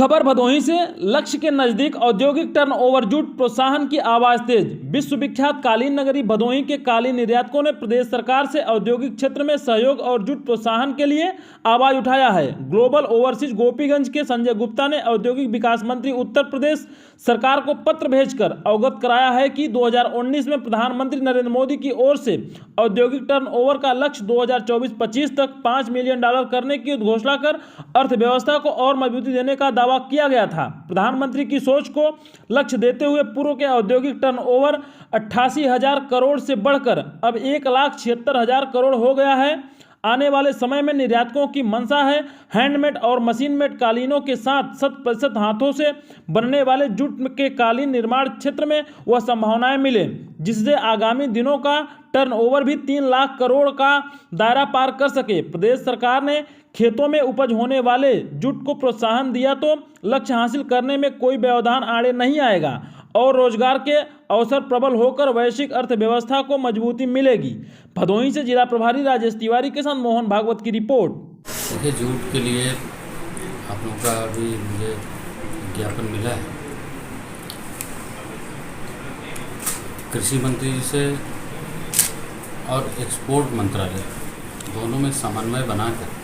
खबर भदोही से। लक्ष्य के नजदीक औद्योगिक टर्नओवर जूट प्रोत्साहन की आवाज तेज। विश्व विख्यात कालीन नगरी भदोही के कालीन निर्यातकों ने प्रदेश सरकार से औद्योगिक क्षेत्र में सहयोग और जूट प्रोत्साहन के लिए आवाज उठाया है। ग्लोबल ओवरसीज गोपीगंज के संजय गुप्ता ने औद्योगिक विकास मंत्री उत्तर प्रदेश सरकार को पत्र भेजकर अवगत कराया है कि 2019 में प्रधानमंत्री नरेंद्र मोदी की ओर से औद्योगिक टर्नओवर का लक्ष्य 2024-25 तक $5 मिलियन करने की घोषणा कर अर्थव्यवस्था को और मजबूती देने का दावा किया गया था। प्रधानमंत्री की सोच को लक्ष्य देते हुए पूर्व के औद्योगिक टर्नओवर 88,000 करोड़ से बढ़कर अब 1,76,000 करोड़ हो गया है। आने वाले समय में निर्यातकों की मंशा है हैंडमेड और मशीन मेड कालीनों के साथ 100% हाथों से बनने वाले जूट के कालीन निर्माण क्षेत्र में वह संभावनाएं मिले, जिससे आगामी दिनों का टर्नओवर भी 3 लाख करोड़ का दायरा पार कर सके। प्रदेश सरकार ने खेतों में उपज होने वाले जूट को प्रोत्साहन दिया तो लक्ष्य हासिल करने में कोई व्यवधान आड़े नहीं आएगा और रोजगार के अवसर प्रबल होकर वैश्विक अर्थव्यवस्था को मजबूती मिलेगी। भदोही से जिला प्रभारी राजेश तिवारी के साथ मोहन भागवत की रिपोर्ट। देखिए, जूट के लिए आप लोगों का भी मुझे ज्ञापन मिला है। कृषि मंत्री जी से और एक्सपोर्ट मंत्रालय दोनों में समन्वय बनाकर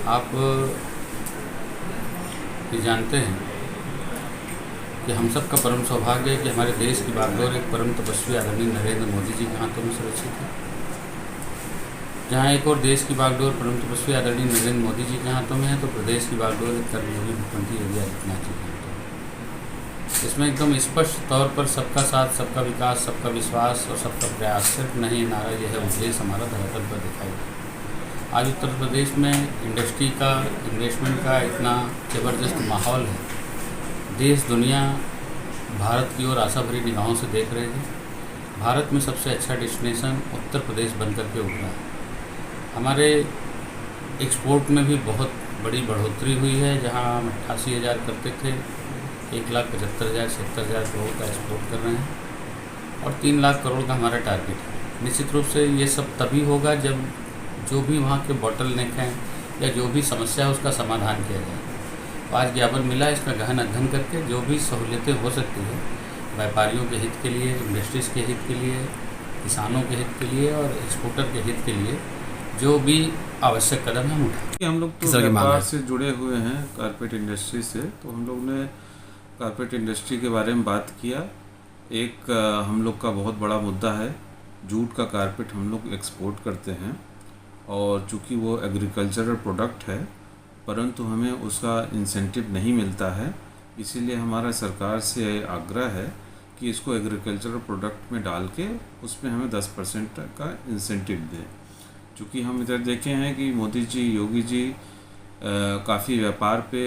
आप ये जानते हैं कि हम सब का परम सौभाग्य है कि हमारे देश की बागडोर एक परम तपस्वी आदरणीय नरेंद्र मोदी जी के हाथों में सुरक्षित है। जहाँ एक और देश की बागडोर परम तपस्वी आदरणीय नरेंद्र मोदी जी के हाथों में है, तो प्रदेश की बागडोर एक कर्मयोगी मुख्यमंत्री योगी आदित्यनाथ जी के हाथों में। इसमें एकदम स्पष्ट तौर पर सबका साथ, सबका विकास, सबका विश्वास और सबका प्रयास सिर्फ नहीं नारा यह है उद्देश्य हमारा धरातल पर दिखाई दे। आज उत्तर प्रदेश में इंडस्ट्री का, इन्वेस्टमेंट का इतना ज़बरदस्त माहौल है। देश दुनिया भारत की ओर आशा भरी निगाहों से देख रहे थे। भारत में सबसे अच्छा डेस्टिनेशन उत्तर प्रदेश बनकर के उभरा है। हमारे एक्सपोर्ट में भी बहुत बड़ी बढ़ोतरी हुई है। जहां हम 88,000 करते थे, 1,75,000 76,000 करोड़ का एक्सपोर्ट कर रहे हैं और 3 लाख करोड़ का हमारा टारगेट है। निश्चित रूप से ये सब तभी होगा जब जो भी वहाँ के बॉटल नेक हैं या जो भी समस्या है उसका समाधान किया जाए। आज ज्ञापन मिला है, इसमें गहन अध्ययन करके जो भी सहूलियतें हो सकती हैं व्यापारियों के हित के लिए, इंडस्ट्रीज़ के हित के लिए, किसानों के हित के लिए और एक्सपोर्टर के हित के लिए जो भी आवश्यक कदम हम उठाएं। हम लोग तो व्यापार से जुड़े हुए हैं, कारपेट इंडस्ट्री से, तो हम लोग ने कारपेट इंडस्ट्री के बारे में बात किया। एक हम लोग का बहुत बड़ा मुद्दा है, जूट का कारपेट हम लोग एक्सपोर्ट करते हैं और चूँकि वो एग्रीकल्चरल प्रोडक्ट है परंतु हमें उसका इंसेंटिव नहीं मिलता है, इसीलिए हमारा सरकार से आग्रह है कि इसको एग्रीकल्चरल प्रोडक्ट में डाल के उसमें हमें 10% का इंसेंटिव दें। चूँकि हम इधर देखे हैं कि मोदी जी, योगी जी काफ़ी व्यापार पे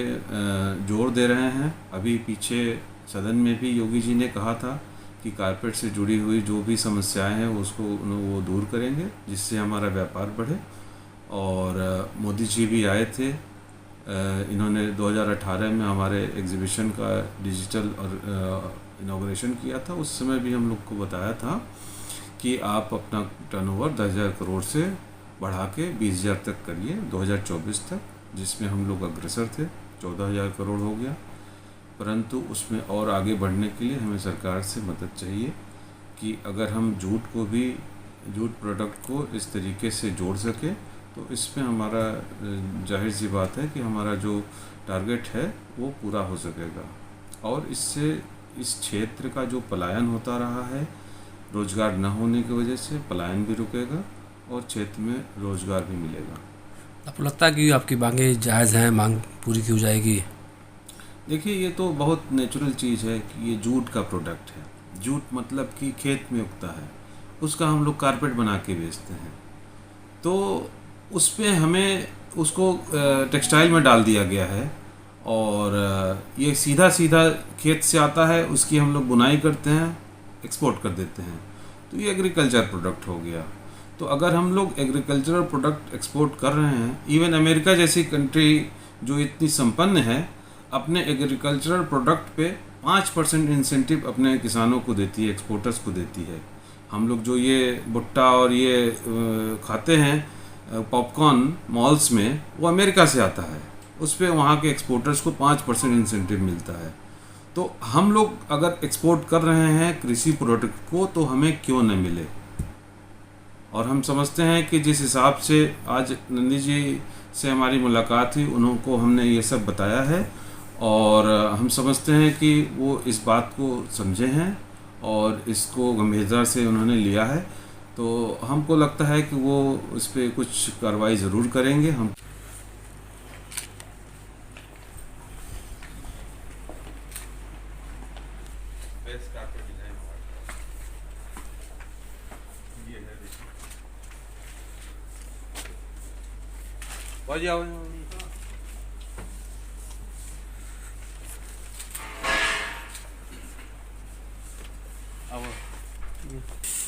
जोर दे रहे हैं। अभी पीछे सदन में भी योगी जी ने कहा था कि कारपेट से जुड़ी हुई जो भी समस्याएं हैं उसको वो दूर करेंगे, जिससे हमारा व्यापार बढ़े। और मोदी जी भी आए थे, इन्होंने 2018 में हमारे एग्जीबिशन का डिजिटल और इनॉग्रेशन किया था। उस समय भी हम लोग को बताया था कि आप अपना टर्नओवर 10,000 करोड़ से बढ़ा के 20,000 तक करिए 2024 तक, जिसमें हम लोग अग्रसर थे। 14,000 करोड़ हो गया, परंतु उसमें और आगे बढ़ने के लिए हमें सरकार से मदद चाहिए कि अगर हम जूट प्रोडक्ट को इस तरीके से जोड़ सके तो इसमें हमारा जाहिर सी बात है कि हमारा जो टारगेट है वो पूरा हो सकेगा और इससे इस क्षेत्र का जो पलायन होता रहा है, रोजगार न होने की वजह से पलायन भी रुकेगा और क्षेत्र में रोजगार भी मिलेगा। आपको लगता है कि आपकी मांगें जायज़ हैं, मांग पूरी की हो जाएगी? देखिए, ये तो बहुत नेचुरल चीज़ है कि ये जूट का प्रोडक्ट है। जूट मतलब कि खेत में उगता है, उसका हम लोग कारपेट बना के बेचते हैं, तो उस पर हमें उसको टेक्सटाइल में डाल दिया गया है और ये सीधा खेत से आता है, उसकी हम लोग बुनाई करते हैं, एक्सपोर्ट कर देते हैं, तो ये एग्रीकल्चर प्रोडक्ट हो गया। तो अगर हम लोग एग्रीकल्चरल प्रोडक्ट एक्सपोर्ट कर रहे हैं, इवन अमेरिका जैसी कंट्री जो इतनी संपन्न है अपने एग्रीकल्चरल प्रोडक्ट पे 5% इंसेंटिव अपने किसानों को देती है, एक्सपोर्टर्स को देती है। हम लोग जो ये भुट्टा और ये खाते हैं पॉपकॉर्न मॉल्स में, वो अमेरिका से आता है। उस पर वहाँ के एक्सपोर्टर्स को 5% इंसेंटिव मिलता है। तो हम लोग अगर एक्सपोर्ट कर रहे हैं कृषि प्रोडक्ट को तो हमें क्यों न मिले। और हम समझते हैं कि जिस हिसाब से आज नंदी जी से हमारी मुलाकात हुई, उनको हमने ये सब बताया है और हम समझते हैं कि वो इस बात को समझे हैं और इसको गंभीरता से उन्होंने लिया है। तो हमको लगता है कि वो इस पर कुछ कार्रवाई ज़रूर करेंगे। हम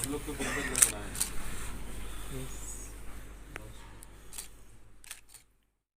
हम लोग के